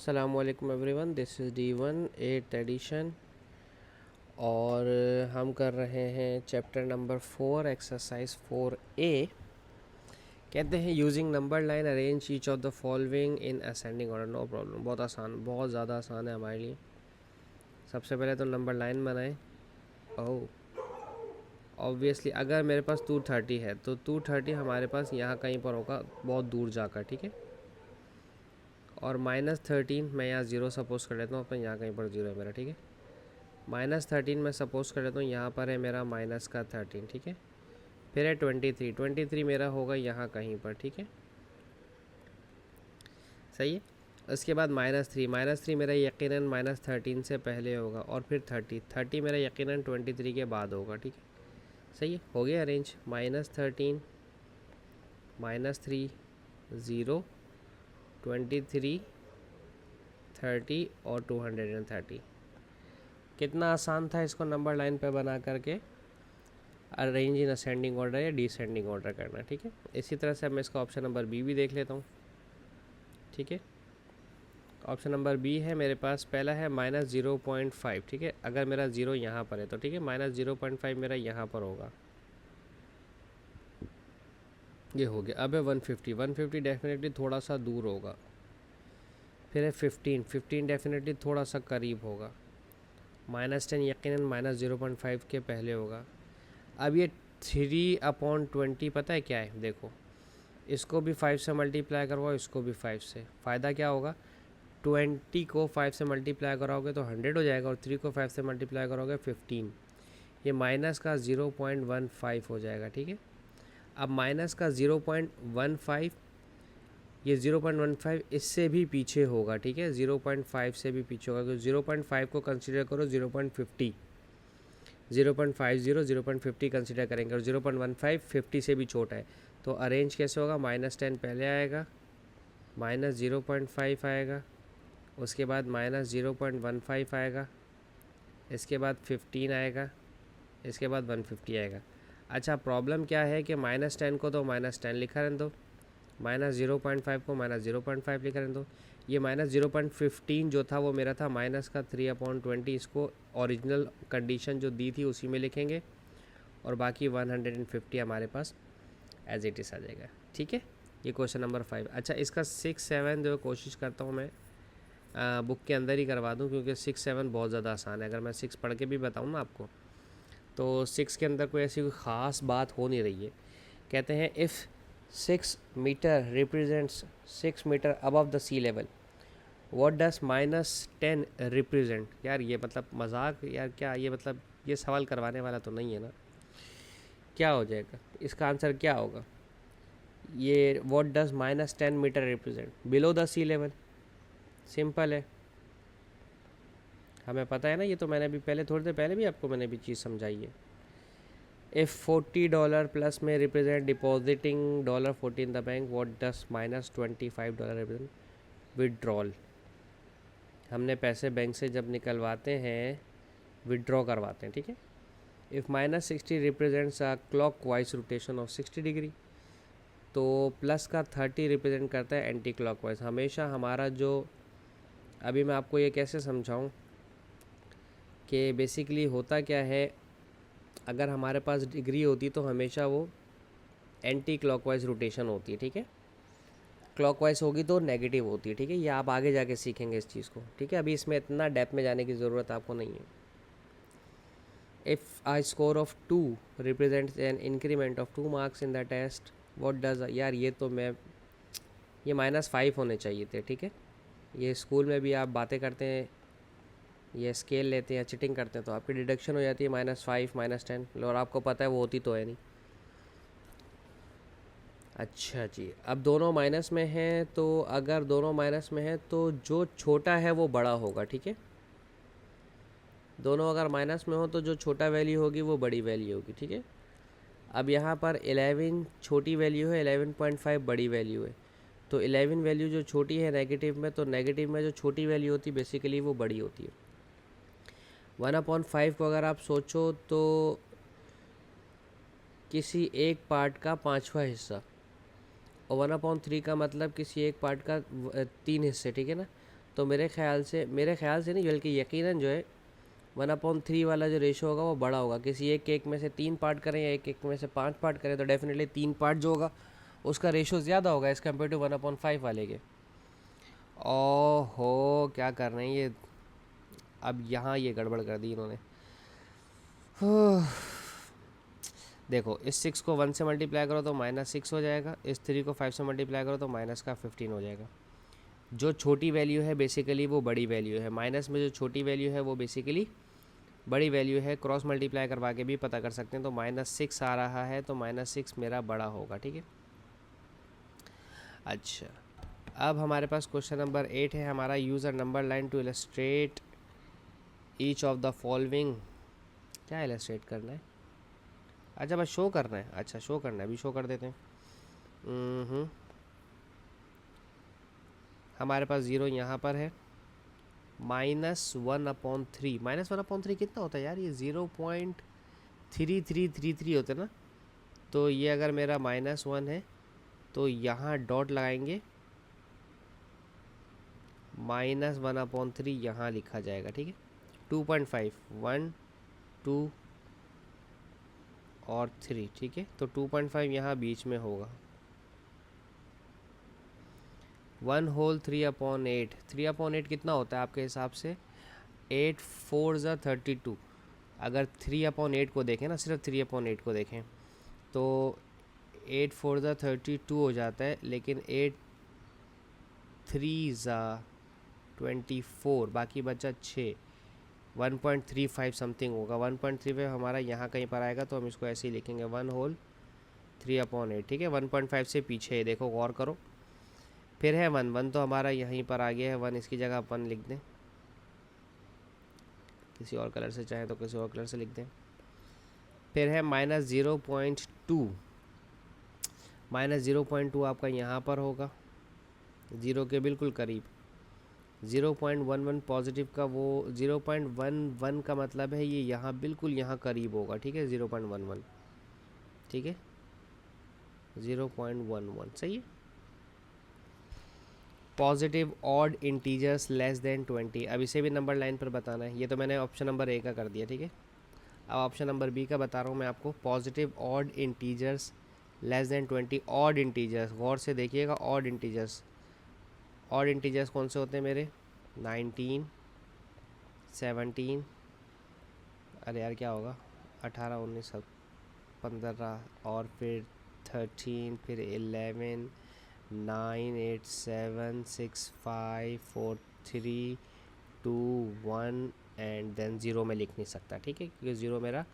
अस्सलामुअलैकुम everyone, this is D1 8th addition और हम कर रहे हैं चैप्टर नंबर 4 एक्सरसाइज 4A। कहते हैं using number line arrange each of the following in ascending order. No problem, बहुत आसान, बहुत ज़्यादा आसान है हमारे लिए। सबसे पहले तो नंबर लाइन बनाएं। ओह ऑब्वियसली अगर मेरे पास 230 है तो 230 हमारे पास यहाँ कहीं पर होगा, बहुत दूर जाकर, ठीक है। और -13 मैं यहाँ ज़ीरो सपोज कर लेता हूँ, अपने यहाँ कहीं पर ज़ीरो है मेरा, ठीक है। -13 मैं सपोज कर लेता हूँ, यहाँ पर है मेरा -13, ठीक है। फिर है 23 मेरा होगा यहाँ कहीं पर, ठीक है, सही है। उसके बाद -3 मेरा यकीनन -13 से पहले होगा, और फिर 30 मेरा यकीनन 23 के बाद होगा, ठीक है, सही है। हो गया अरेंज, -13 -3 0 23 30 और 230। कितना आसान था इसको नंबर लाइन पे बना करके अरेंज इन असेंडिंग ऑर्डर या डिसेंडिंग ऑर्डर करना, ठीक है। इसी तरह से मैं इसका ऑप्शन नंबर बी भी देख लेता हूँ, ठीक है। ऑप्शन नंबर बी है मेरे पास, पहला है -0.5, ठीक है। अगर मेरा ज़ीरो यहाँ पर है तो ठीक है, -0.5 मेरा यहाँ पर होगा, ये हो गया। अब है 150 डेफिनेटली थोड़ा सा दूर होगा। फिर है 15 डेफिनेटली थोड़ा सा करीब होगा। -10 यकीनन -0.5 के पहले होगा। अब ये 3/20 पता है क्या है, देखो इसको भी 5 से मल्टीप्लाई करवाओ, इसको भी 5 से। फ़ायदा क्या होगा, 20 को 5 से मल्टीप्लाई कराओगे तो 100 हो जाएगा, और 3 को 5 से मल्टीप्लाई करोगे 15। ये माइनस का 0.15 हो जाएगा, ठीक है। अब माइनस का 0.15, ये 0.15 इससे भी पीछे होगा, ठीक है, 0.5 से भी पीछे होगा। तो 0.5 को कंसिडर करो 0.50, 0.50 0.50 कंसिडर करेंगे, और 0.15 50 से भी छोटा है। तो अरेंज कैसे होगा, -10 पहले आएगा, -0.5 आएगा, उसके बाद -0.15 आएगा, इसके बाद 15 आएगा, इसके बाद 150 आएगा। अच्छा, प्रॉब्लम क्या है कि -10 को तो -10 लिखा रहने दो, -0.5 को -0.5 लिखा रहने दो। ये -0.15 जो था वो मेरा था माइनस का 3/20, इसको ओरिजिनल कंडीशन जो दी थी उसी में लिखेंगे, और बाकी 150 हमारे पास एज इट इज़ आ जाएगा, ठीक है। ये क्वेश्चन नंबर 5। अच्छा, इसका 6 7 जो कोशिश करता हूँ मैं बुक के अंदर ही करवा दूँ, क्योंकि 6 7 बहुत ज़्यादा आसान है। अगर मैं 6 पढ़ के भी बताऊँ ना आपको, तो 6 के अंदर कोई ऐसी कोई ख़ास बात हो नहीं रही है। कहते हैं if 6 metre represents 6 metre above the sea level, what does -10 represent. यार ये मतलब मजाक, यार क्या ये मतलब, ये सवाल करवाने वाला तो नहीं है ना। क्या हो जाएगा इसका आंसर, क्या होगा ये, what does -10 metre represent below the sea level. Simple है, हमें पता है ना, ये तो मैंने अभी पहले थोड़ी देर पहले भी आपको मैंने भी चीज़ समझाई है। इफ़ $40 प्लस में represent depositing $40 in the bank, what does -$25 represent withdrawal. हमने पैसे बैंक से जब निकलवाते हैं, विड्रॉ करवाते हैं, ठीक है। If -60 represents a clock wise rotation of 60 degree, तो प्लस का 30 रिप्रेजेंट करता है एंटी क्लॉक वाइज। हमेशा हमारा जो, अभी मैं आपको ये कैसे समझाऊं कि बेसिकली होता क्या है, अगर हमारे पास डिग्री होती तो हमेशा वो एंटी क्लॉकवाइज रोटेशन होती है, ठीक है। क्लॉकवाइज होगी तो नेगेटिव होती है, ठीक है। ये आप आगे जाके सीखेंगे इस चीज़ को, ठीक है। अभी इसमें इतना डेप्थ में जाने की ज़रूरत आपको नहीं है। If I score of 2 represents an increment of 2 marks in the test, what does. यार ये तो मैं, ये -5 होने चाहिए थे, ठीक है। ये स्कूल में भी आप बातें करते हैं, ये स्केल लेते हैं, चिटिंग करते हैं, तो आपकी डिडक्शन हो जाती है -5 -10, और आपको पता है वो होती तो है नहीं। अच्छा जी, अब दोनों माइनस में हैं, तो अगर दोनों माइनस में हैं तो जो छोटा है वो बड़ा होगा, ठीक है। दोनों अगर माइनस में हो तो जो छोटा वैल्यू होगी वो बड़ी वैल्यू होगी, ठीक है। अब यहाँ पर 11 छोटी वैल्यू है, 11.5 बड़ी वैल्यू है। तो 11 वैल्यू जो छोटी है नेगेटिव में, तो नेगेटिव में जो छोटी वैल्यू होती है बेसिकली वो बड़ी होती है। 1/5 को अगर आप सोचो तो किसी एक पार्ट का 5वां हिस्सा, और 1/3 का मतलब किसी एक पार्ट का 3 हिस्से, ठीक है ना। तो मेरे ख्याल से नहीं, बल्कि यकीनन जो है 1/3 वाला जो रेशो होगा वो बड़ा होगा। किसी एक केक में से 3 पार्ट करें या एक केक में से 5 पार्ट करें तो डेफिनेटली 3 पार्ट जो होगा उसका रेशो ज़्यादा होगा एज़ कम्पेयर टू 1/5 वाले के। ओहो, क्या कर रहे हैं ये, अब यहाँ ये गड़बड़ कर दी इन्होंने। देखो, इस 6 को 1 से मल्टीप्लाई करो तो -6 हो जाएगा, इस 3 को 5 से मल्टीप्लाई करो तो माइनस का 15 हो जाएगा। जो छोटी वैल्यू है बेसिकली वो बड़ी वैल्यू है, माइनस में जो छोटी वैल्यू है वो बेसिकली बड़ी वैल्यू है। क्रॉस मल्टीप्लाई करवा के भी पता कर सकते हैं। तो -6 आ रहा है तो -6 मेरा बड़ा होगा, ठीक है। अच्छा, अब हमारे पास क्वेश्चन नंबर 8 है हमारा। Use a number line to illustrate each of the following. क्या इलस्ट्रेट करना है? अच्छा, बस शो करना है। अच्छा, शो करना है, अभी शो कर देते हैं। हमारे पास 0 यहाँ पर है, -1/3। -1/3 कितना होता है यार? ये 0.3333 होते ना। तो ये अगर मेरा -1 है तो यहाँ डॉट लगाएंगे, -1/3 यहाँ लिखा जाएगा, ठीक है। 2.5, 1 2 और 3, ठीक है। तो 2.5 यहाँ बीच में होगा। 1 होल 3/8। 3/8 कितना होता है आपके हिसाब से? 8 4 ज़ा 32। अगर 3/8 को देखें ना, सिर्फ 3/8 को देखें तो 8 4 ज़ा 32 हो जाता है, लेकिन 8 3 ज़ा 24, बाकी बचा 6। 1.35 समथिंग होगा। 1.35 हमारा यहाँ कहीं पर आएगा तो हम इसको ऐसे ही लिखेंगे, 1 होल 3/8, ठीक है। 1.5 से पीछे है, देखो गौर करो। फिर है 1 तो हमारा यहीं पर आ गया है। 1 इसकी जगह 1 लिख दें, किसी और कलर से चाहे तो किसी और कलर से लिख दें। फिर है -0.2। -0.2 आपका यहाँ पर होगा, 0 के बिल्कुल करीब। 0.11 पॉजिटिव का, वो 0.11 का मतलब है ये यहाँ बिल्कुल यहाँ करीब होगा, ठीक है। 0.11, ठीक है। 0.11 सही है। Positive odd integers less than 20। अब इसे भी नंबर लाइन पर बताना है। ये तो मैंने ऑप्शन नंबर ए का कर दिया, ठीक है। अब ऑप्शन नंबर बी का बता रहा हूँ मैं आपको। Positive odd integers less than 20। Odd integers, गौर से देखिएगा। ऑड इंटीजर्स कौन से होते हैं मेरे? 19, 17, अरे यार क्या होगा, 18, 19, 15, और फिर 13, फिर 11, 9, 8, 7, 6, 5, 4, 3, 2, 1 एंड देन 0 में लिख नहीं सकता, ठीक है, क्योंकि 0 मेरा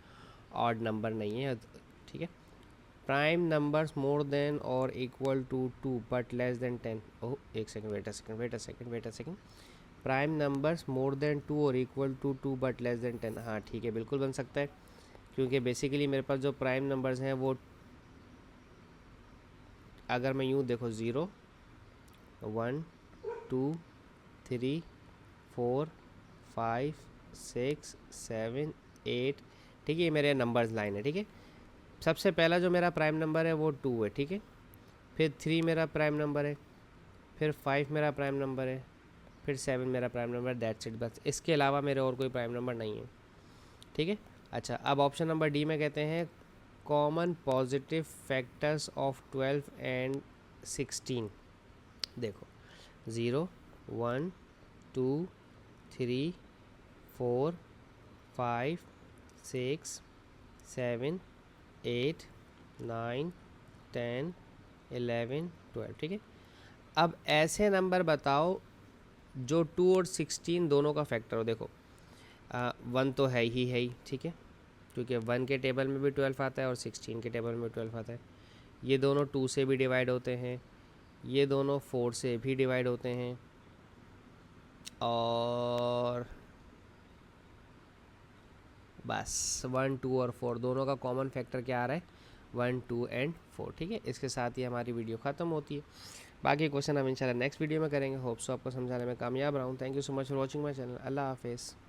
ऑड नंबर नहीं है, ठीक है। Prime numbers more than or equal to 2 but less than 10। Oh, एक second, wait a second. Prime numbers more than 2 or equal to 2 but less than 10। हाँ ठीक है, बिल्कुल बन सकता है, क्योंकि बेसिकली मेरे पास जो प्राइम नंबर्स हैं वो, अगर मैं यूँ देखो, 0 1 2 3 4 5 6 7 8, ठीक है। ये मेरे नंबर्स लाइन है, ठीक है। सबसे पहला जो मेरा प्राइम नंबर है वो 2 है, ठीक है। फिर 3 मेरा प्राइम नंबर है, फिर 5 मेरा प्राइम नंबर है, फिर 7 मेरा प्राइम नंबर, दैट्स इट, बस। इसके अलावा मेरे और कोई प्राइम नंबर नहीं है, ठीक है। अच्छा, अब ऑप्शन नंबर डी में कहते हैं common positive factors of 12 and 16। देखो, 0 1 2 3 4 5 6 7 8 9 10 11 12, ठीक है। अब ऐसे नंबर बताओ जो 2 और 16 दोनों का फैक्टर हो। देखो, 1 तो है ही, ठीक है, क्योंकि 1 के टेबल में भी 12 आता है और 16 के टेबल में 12 आता है। ये दोनों 2 से भी डिवाइड होते हैं, ये दोनों 4 से भी डिवाइड होते हैं, और बस 1 2 और 4 दोनों का कॉमन फैक्टर क्या आ रहा है? 1 2 एंड 4, ठीक है। इसके साथ ही हमारी वीडियो ख़त्म होती है। बाकी क्वेश्चन हम इंशाल्लाह नेक्स्ट वीडियो में करेंगे। होप सो आपको समझाने में कामयाब रहा हूँ। Thank you so much for watching my channel. अल्लाह हाफिज़।